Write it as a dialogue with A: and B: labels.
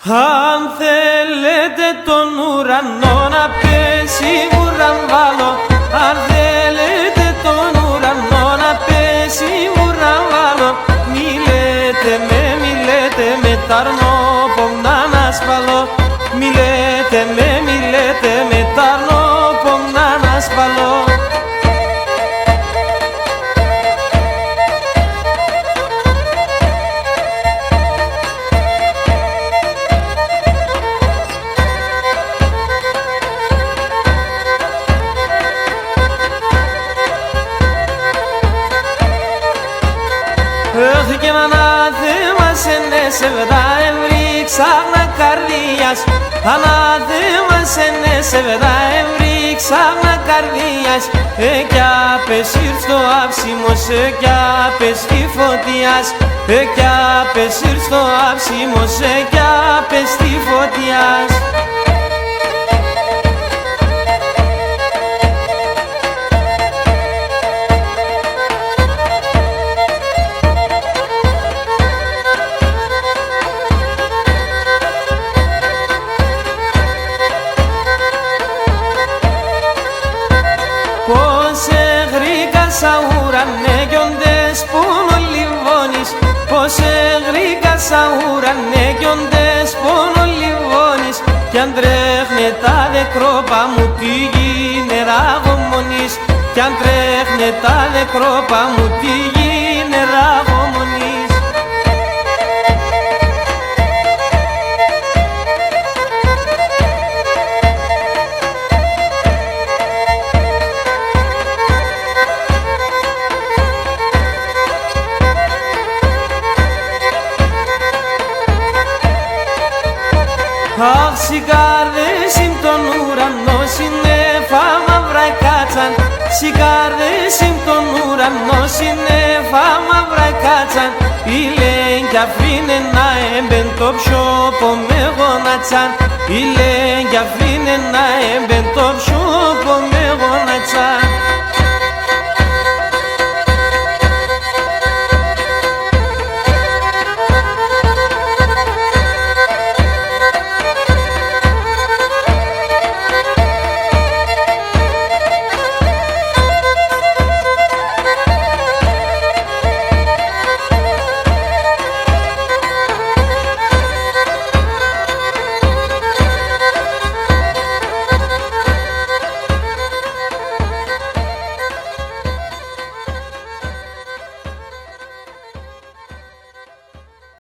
A: Αν θέλετε τον ουρανό να πέσει βουραμβάλο, αν θέλετε τον ουρανό να πέσει βουραμβάλο, μιλέτε με ταρνόπομ να ανασφαλώ, μιλέτε με ταρνόπομ να ανασφαλώ. Έχει ένα ανάθεμα σε νεσεβδά εβρίξαγνα καρδίας, ανάθεμα σε νεσεβδά εβρίξαγνα καρδίας, κι άπες ήρθ' το άψιμος, κι άπες τη φωτιάς, κι άπες ήρθ' το άψιμος, κι άπες τη φωτιάς. Πως εγρήκα ουρανέ κι όντες που νολιβώνεις, πως εγρήκα ουρανέ κι όντες που νολιβώνεις, κι αν τρέχνε τα δεκρόπα μου τη γη νεραγωμονείς, κι αν τρέχνε τα δεκρόπα μου τη γη νεραγωμονείς. Αχ, σιγάρδες ειμ τον ουρανό, συννέφα μαύρα κάτσαν, σιγάρδες ειμ τον ουρανό, συννέφα μαύρα κάτσαν, ηλέν κι αφήνε να έμπεν το πιο με γονατσάν, ηλέν κι αφήνε να έμπεν το πιο